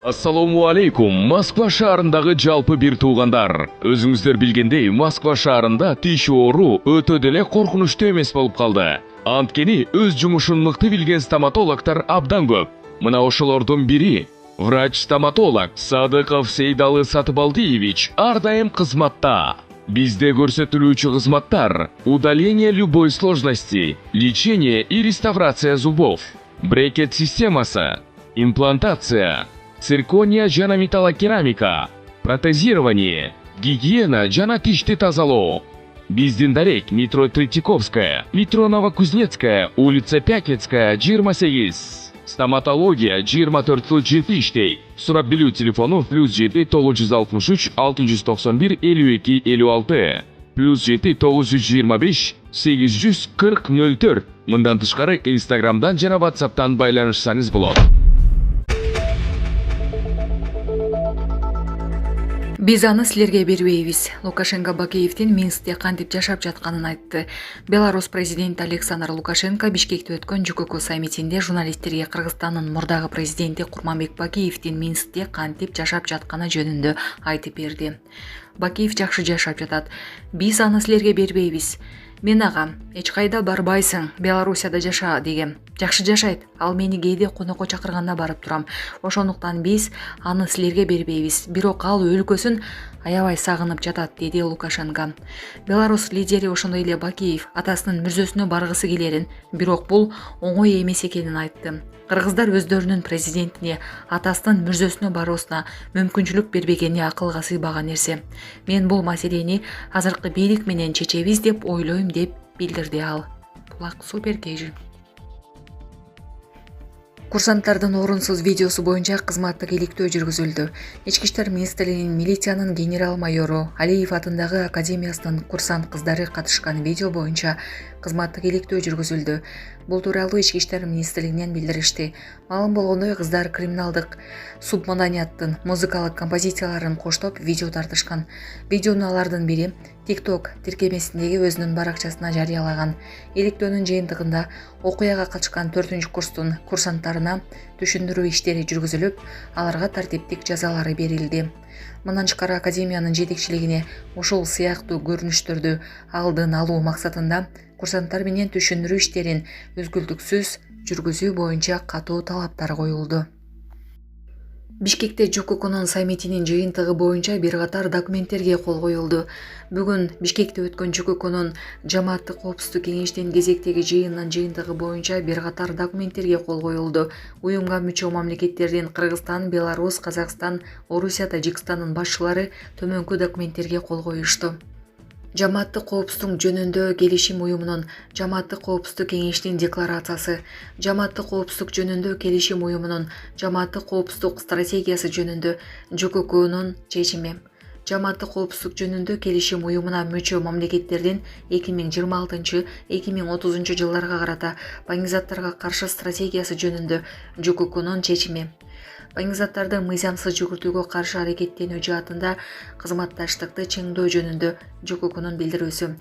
Ассаламу алейкум, Москва шаарындагы жалпы бир туугандар. Өзүңүздөр билгендей, Москва шаарында тиш оору өтө деле коркунучтуу эмес болуп калды. Анткени өз жумушун мыкты билген стоматологдор абдан көп. Мына ошолордун бири врач-стоматолог Садыков Сейдалы Сатыбалдиевич ар дайым кызматта. Бизде көрсөтүлүүчү кызматтар: удаление любой сложности, лечение и реставрация зубов, брекет системасы, имплантация, циркония жана металлокерамика, протезирование, гигиена жана тишти тазалоо. Биздин дарек метро Третьяковская, метро Новокузнецкая, улица Пятницкая, 28. Стоматология 24 жыл жети иштей. Сурап билүү телефону +7 963 691 52 56, +7 925 840 04. Мындан тышкары Инстаграмдан жана WhatsApp'тан байланышсаңыз болот. Биз аны силерге бербейбиз. Лукашенко Бакиевдин Минскте кантип жашап жатканын айтты. Беларусь президенти Александр Лукашенко Бишкекте өткөн ЖКК саммитинде журналисттерге Кыргызстандын мурдагы президенти Курманбек Бакиевдин Минскте кантип жашап жатканы жөнүндө айтып берди. Бакиев жакшы жашап жатат. Биз аны силерге бербейбиз. Мен ага, эч кайда барбайсың, Белоруссияда жаша дегем. Жакшы жашайт. Ал мени кээде конокко чакырганда барып турам. Ошондуктан биз аны силерге бербейбиз. Бирок ал өлкөсүн аябай сагынып жатат, деди Лукашенко. Беларусь лидери ошондой эле Бакиев атасынын мүрзөсүнө баргысы келерин, бирок бул оңой эмес экенин айтты. Кыргыздар өздөрүнүн президентине атасынын мүрзөсүнө баруусуна мүмкүнчүлүк бербегени акылга сыйбаган нерсе. Мен бул маселени азыркы бийлик менен чечебиз деп ойлойм, деп билдирди ал. Булак супер кежи. Курсанттардын орунсуз видеосу боюнча кызматтык иликтөө жүргүзүлдү. Ички иштер министрлигинин милициянын генерал-майору Алиев атындагы академиясынын курсант кыздары катышкан видео боюнча кызматтык иликтөө жүргүзүлдү. Бул тууралуу Ички иштер министрлигинен билдиришти. Маалым болгондой, кыздар криминалдык субмаданияттын музыкалык композицияларын коштоп видео тартышкан. Видеону алардын бири TikTok тиркемесиндеги өзүнүн баракчасына жарыялаган. Иликтөөнүн жыйынтыгында окуяга катышкан 4-курстун курсанттарына түшүндүрүү иштери жүргүзүлүп, аларга тартиптик жазалары берилди. Мындан тышкары академиянын жетекчилигине ушул сыяктуу көрүнүштөрдү алдын алуу максатында курсанттар менен түшүндүрүү иштерин үзгүлтүксүз жүргүзүү боюнча катуу талаптар коюлду. Бишкекте ЖККнын саммитинин жыйынтыгы боюнча бир катар документтерге кол коюлду. Бүгүн Бишкекте өткөн ЖККнын жамааттык коопсуздук кеңештин кезектеги жыйынынын жыйынтыгы боюнча бир катар документтерге кол коюлду. Уюмга мүчө мамлекеттердин Кыргызстан, Беларусь, Казакстан, Орусия, Тажикстандын башчылары төмөнкү документтерге кол коюшту. Жамааттык коопсуздук жөнүндө келишим уюмунун жамааттык коопсуздук кеңештин декларациясы, жамааттык коопсуздук жөнүндө келишим уюмунун жамааттык коопсуздук стратегиясы жөнүндө ЖККнын чечими, жамааттык коопсуздук жөнүндө келишим уюмуна мүчө мамлекеттердин 2026-2030 жылдарга карата баңгизаттарга каршы стратегиясы жөнүндө ЖККнын чечими, баңгизаттарды мыйзамсыз жүгүртүүгө каршы аракеттенүү жаатында кызматташтыкты чыңдоо жөнүндө ЖККнын билдирүүсү,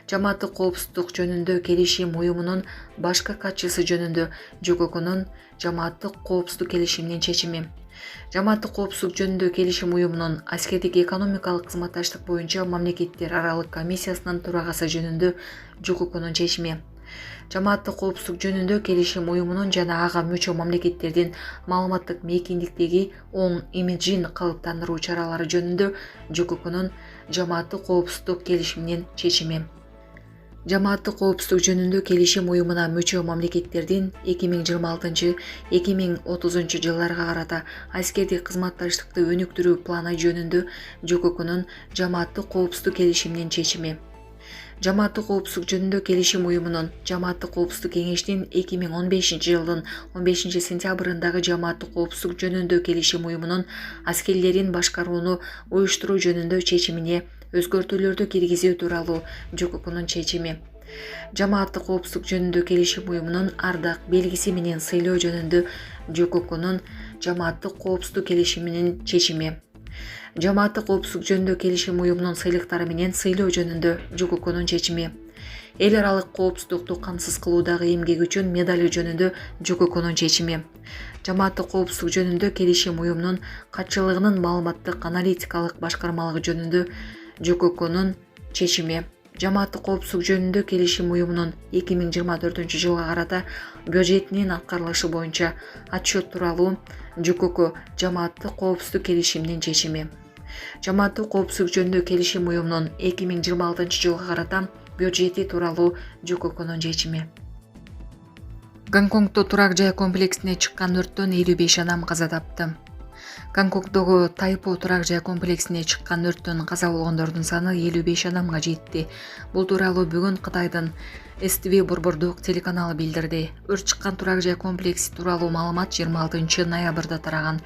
жамааттык коопсуздук жөнүндө келишим уюмунун башкы катчысы жөнүндө ЖККнын жамааттык коопсуздук келишиминин чечими, жамааттык коопсуздук жөнүндө келишим уюмунун аскердик экономикалык кызматташтык боюнча мамлекеттер аралык комиссиясынын төрагасы жөнүндө ЖККнын чечими, жамааттык коопсуздук жөнүндө келишим уюмунун жана ага мүчө мамлекеттердин маалыматтык мейкиндиктеги оң имиджин калыптандыруу чаралары жөнүндө ЖККнын жамааттык коопсуздук келишиминин чечими, жамааттык коопсуздук жөнүндө келишим уюмуна мүчө мамлекеттердин 2026-2030 жылдарга карата аскердик кызматташтыкты өнүктүрүү планы жөнүндө ЖККнын жамааттык коопсуздук келишиминин чечими, жамааттык коопсуздук жөнүндө келишим уюмунун жамааттык коопсуздук кеңештин 2015 жылдын 15 сентябрындагы жамааттык коопсуздук жөнүндө келишим уюмунун аскерлерин башкарууну уюштуруу жөнүндө чечимине өзгөртүүлөрдү киргизүү тууралуу ЖККнын чечими, жамааттык коопсуздук жөнүндө келишим уюмунун ардак белгиси менен сыйлоо жөнүндө ЖККнын жамааттык коопсуздук келишиминин чечими, жамааттык коопсуздук жөнүндө келишим уюмунун сыйлыктары менен сыйлоо жөнүндө ЖККнын чечими, эл аралык коопсуздукту камсыз кылуудагы эмгеги үчүн медали жөнүндө ЖККнын чечими, жамааттык коопсуздук жөнүндө келишим уюмунун катчылыгынын маалыматтык аналитикалык башкармалыгы жөнүндө ЖККнун чечими. Жамааттык коопсуздук жөнүндө келишим уюмунун 2024 жылга карата бюджетинин аткарылышы боюнча отчет тууралуу ЖКК жамааттык коопсуздук келишиминин чечими. Жамааттык коопсуздук жөнүндө келишим уюмунун 2026 жылга карата бюджети тууралуу ЖККнун чечими. Гонконгдо турак жай комплексине чыккан өрттөн 55 адам каза тапты. Гонконгдогу Тайпо турак жай комплексине чыккан өрттөн каза болгондордун саны 55 адамга жетти. Бул тууралуу бүгүн Кытайдын СТВ борбордук телеканалы билдирди. Өрт чыккан турак жай комплекси тууралуу маалымат 26 ноябрда тараган.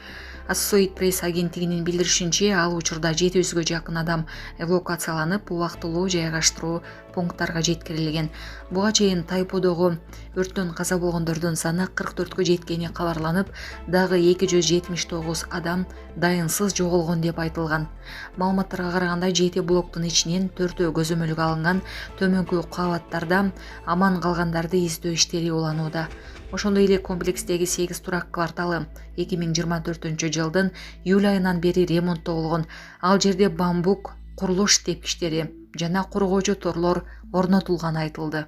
Associated Press агенттигинин билдиришинче, ал учурда 700гө жакын адам эвакуацияланып, убактылуу жайгаштыруу пункттарга жеткирилген. Буга чейин Тайподогу өрттөн каза болгондордун саны 44гө жеткени кабарланып, дагы 279 адам дайынсыз жоголгон деп айтылган. Маалыматтарга караганда 7 блоктун ичинен 4-өө көзөмөлгө алынган, төмөнкү кабаттарда аман калгандарды издөө иштери уланууда. Ошондой эле комплекстеги 8 турак кварталы 2024 жылдын июль айынан бери ремонтто болгон. Ал жерде бамбук, курулуш тепкичтери жана коргоочу торлор орнотулганы айтылды.